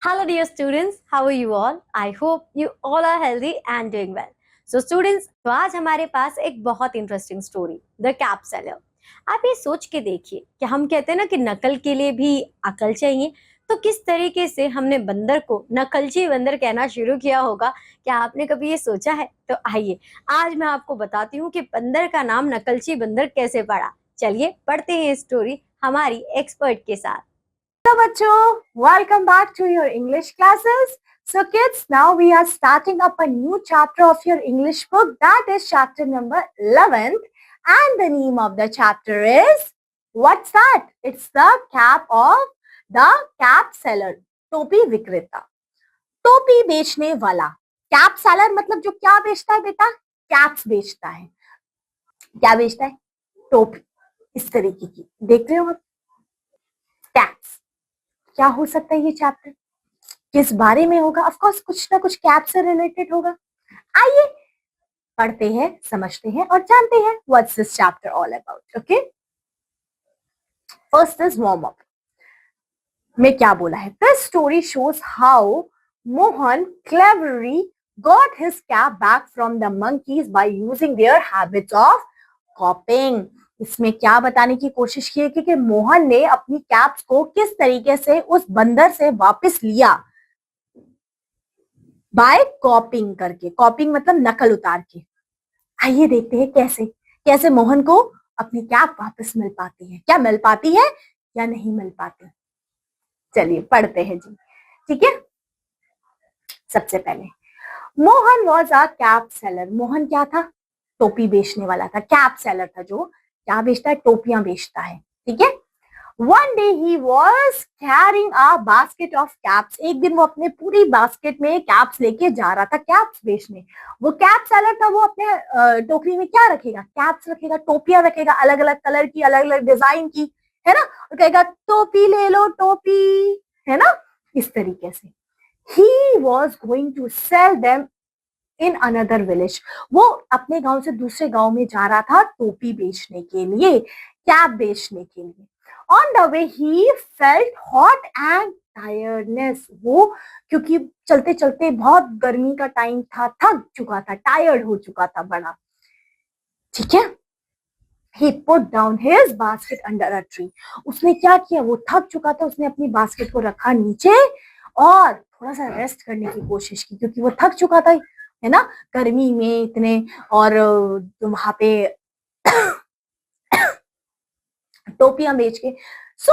Hello, dear students. How are you all? I hope you all are healthy and doing well. So, students, तो आज हमारे पास एक बहुत interesting story the cap seller. आप ये सोच के देखिए कि हम कहते हैं ना कि नकल के लिए भी अकल चाहिए, तो किस तरीके से हमने बंदर को नकलची बंदर कहना शुरू किया होगा। क्या आपने कभी ये सोचा है? तो आइए आज मैं आपको बताती हूँ कि बंदर का नाम नकलची बंदर कैसे पड़ा। चलिए पढ़ते हैं स्टोरी हमारी एक्सपर्ट के साथ। Hello, Bacho. Welcome back to your English classes. So, kids, now we are starting up a new chapter of your English book. That is chapter number 11th. And the name of the chapter is, what's that? It's the cap seller. टोपी विक्रेता, टोपी बेचने वाला। Cap seller मतलब जो क्या बेचता है बेटा? कैप्स बेचता है। क्या बेचता है? टोपी। इस तरीके की देख रहे हो आप? कैप्स। क्या हो सकता है ये चैप्टर? किस बारे में होगा? ऑफ कोर्स कुछ ना कुछ कैप से रिलेटेड होगा। आइए पढ़ते हैं, समझते हैं और जानते हैं what's this chapter all about. Okay, first is warm up. में क्या बोला है? This story shows how Mohan cleverly got his cap back from the monkeys by using their habits of copying. इसमें क्या बताने की कोशिश की है कि मोहन ने अपनी कैप्स को किस तरीके से उस बंदर से वापस लिया। बाय कॉपिंग करके। कॉपिंग मतलब नकल उतार के। आइए देखते हैं कैसे कैसे मोहन को अपनी कैप वापस मिल पाती है। क्या मिल पाती है या नहीं मिल पाती? चलिए पढ़ते हैं जी। ठीक है, सबसे पहले Mohan was a cap seller. Mohan क्या था? टोपी बेचने वाला था। कैप सेलर था जो क्या बेचता है? टोपियां बेचता है। ठीक है। One day he was carrying a basket of caps. एक दिन वो अपने पूरी बास्केट में कैप्स लेके जा रहा था कैप्स बेचने। वो कैप सेलर था, वो अपने टोकरी में क्या रखेगा? कैप्स रखेगा, टोपियां रखेगा, अलग अलग कलर की, अलग अलग डिजाइन की, है ना। और कहेगा टोपी ले लो, टोपी, है ना। इस तरीके से he was going to sell them in another village. वो अपने गांव से दूसरे गांव में जा रहा था टोपी बेचने के लिए, कैप बेचने के लिए। On the way he felt hot and tiredness. वो क्योंकि चलते चलते बहुत गर्मी का टाइम था, थक चुका था, टायर्ड हो चुका था बड़ा। ठीक है। He put down his basket under a tree. उसने क्या किया? वो थक चुका था, उसने अपनी बास्केट को रखा नीचे और थोड़ा सा रेस्ट करने की कोशिश की, क्योंकि वो थक चुका था, है ना, गर्मी में इतने। और वहां पे टोपियां बेच के। So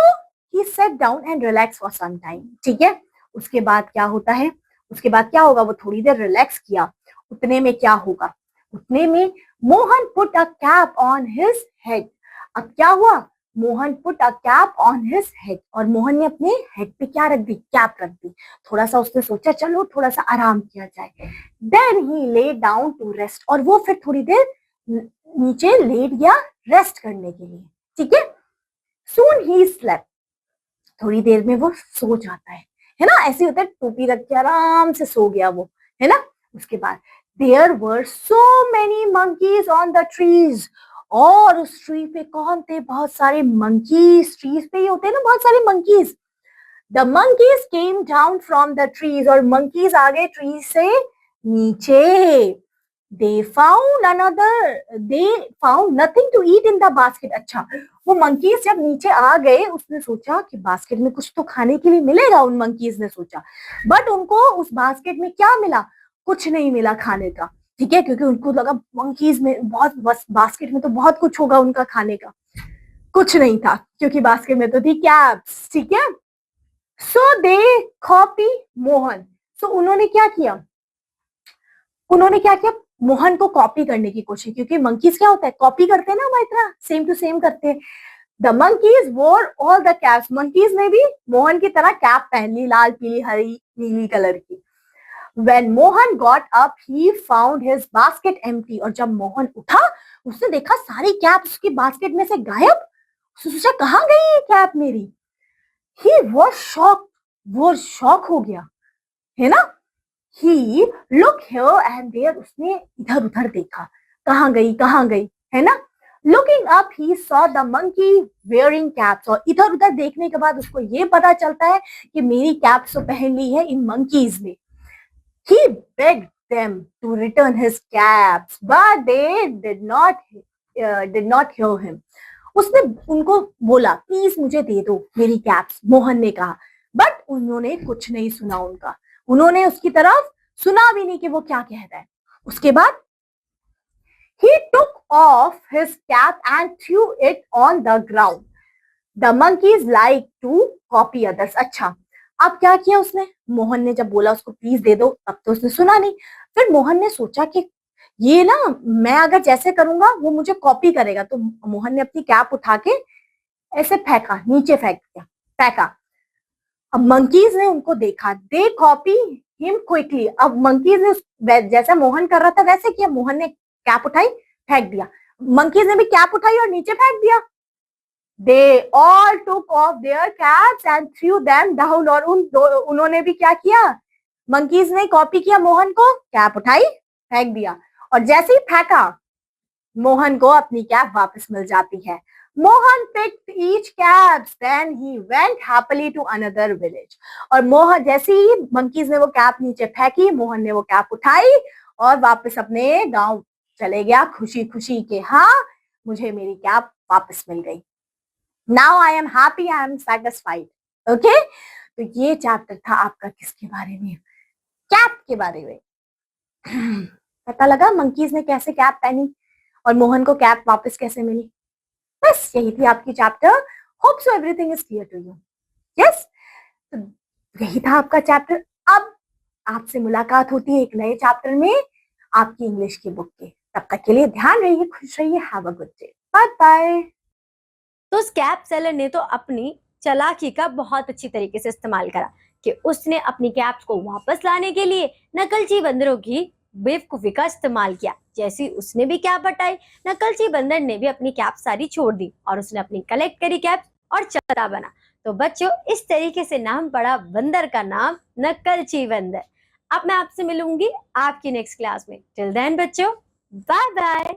he sat down and relax for some time. ठीक है। उसके बाद क्या होता है? उसके बाद क्या होगा? वो थोड़ी देर रिलैक्स किया। उतने में क्या होगा? उतने में Mohan put a cap on his head. अब क्या हुआ? Mohan put a cap on his head. और मोहन ने अपने हेड पे क्या रख दी? कैप रख दी। थोड़ा सा उसने सोचा चलो थोड़ा सा आराम किया जाए। Then he lay down to rest. और वो फिर थोड़ी देर नीचे लेट गया रेस्ट करने के लिए। ठीक है। सून ही स्लेप्ट। थोड़ी देर में वो सो जाता है ना। ऐसे होता है, टोपी रख के आराम से सो गया वो, है ना। उसके बाद there were so many monkeys on the trees. और उस ट्री पे कौन थे? बहुत सारे मंकीज। ट्रीज पे ही होते हैं ना बहुत सारे monkeys. The monkeys came down from the trees. और मंकीज आ गए ट्री से नीचे। They found nothing to eat in the basket. अच्छा, वो मंकीज जब नीचे आ गए, उसने सोचा कि बास्केट में कुछ तो खाने के लिए मिलेगा। उन मंकीज ने सोचा, बट उनको उस बास्केट में क्या मिला? कुछ नहीं मिला खाने का। ठीक है, क्योंकि उनको लगा मंकीज में बहुत, बस बास्केट में तो बहुत कुछ होगा उनका खाने का। कुछ नहीं था, क्योंकि बास्केट में तो थी कैप्स। ठीक है। सो दे कॉपी मोहन। सो उन्होंने क्या किया? मोहन को कॉपी करने की कोशिश, क्योंकि मंकीज क्या होता है? कॉपी करते हैं ना हमारी तरह, सेम टू सेम करते हैं। द मंकीज वोर ऑल द कैप्स। मंकीज ने भी मोहन की तरह कैप पहन ली, लाल, पीली, हरी, नीली कलर की। When Mohan got up, he found his basket empty. और जब मोहन उठा, उसने देखा सारी कैप उसकी बास्केट में से गायब। उसने सोचा कहाँ गई ये कैप मेरी? He was shocked. वो शॉक हो गया, है ना। He look here and there. उसने इधर उधर देखा, कहाँ गई, है ना। Looking up, he saw the monkey wearing caps. और इधर उधर देखने के बाद उसको ये पता चलता है कि मेरी कैप्स तो पहन ली है इन monkeys ने. He begged them to return his caps, but they did not hear him. उसने उनको बोला प्लीज मुझे दे दो मेरी कैप्स, मोहन ने कहा, बट उन्होंने कुछ नहीं सुना उनका. उन्होंने उसकी तरफ सुना भी नहीं कि वो क्या कह रहा है. उसके बाद he took off his cap and threw it on the ground. The monkeys like to copy others. अच्छा, अब क्या किया उसने? मोहन ने जब बोला उसको प्लीज दे दो, तब तो उसने सुना नहीं. फिर मोहन ने सोचा कि ये ना मैं अगर जैसे करूंगा वो मुझे कॉपी करेगा, तो मोहन ने अपनी कैप उठा के ऐसे फेंका, नीचे फेंका. अब मंकीज ने उनको देखा, दे कॉपी हिम क्विकली. अब मंकीज ने जैसा मोहन कर रहा था वैसे किया. मोहन ने कैप उठाई, फेंक दिया. मंकीज ने भी कैप उठाई और नीचे फेंक दिया. They all took off their caps and threw them down. और उन्होंने भी क्या किया? मंकीज ने कॉपी किया मोहन को, कैप उठाई, फेंक दिया. और जैसे ही फेंका, मोहन को अपनी कैप वापस मिल जाती है. Mohan picked each caps, then he went happily to another village. और मोहन जैसे ही मंकीज ने वो कैप नीचे फेंकी, मोहन ने वो कैप उठाई और वापस अपने गांव चले गया खुशी खुशी के हाँ मुझे मेरी कैप वापस मिल गई. Now I am happy, I am satisfied. Okay? तो ये चैप्टर था आपका किसके बारे में? कैप के बारे में. पता लगा मंकीज ने कैसे कैप पहनी और मोहन को कैप वापस कैसे मिली. बस यही थी आपकी chapter. Hope so everything is clear to you. Yes, तो यही था आपका चैप्टर. अब आपसे मुलाकात होती है एक नए चैप्टर में आपकी इंग्लिश की बुक के. तब तक के लिए ध्यान रहिए, खुश रहिए. Have a good day. Bye bye. तो उस कैप सेलर ने तो अपनी चालाकी का बहुत अच्छी तरीके से इस्तेमाल करा कि उसने अपनी कैप्स को वापस लाने के लिए नकलची बंदरों की बेवकूफी का इस्तेमाल किया. जैसी उसने भी कैप हटाई, नकलची बंदर ने भी अपनी कैप सारी छोड़ दी और उसने अपनी कलेक्ट करी कैप और चला बना. तो बच्चों, इस तरीके से नाम पड़ा बंदर का नाम नकलची बंदर. अब मैं आपसे मिलूंगी आपकी नेक्स्ट क्लास में. टिल देन बच्चों, बाय बाय.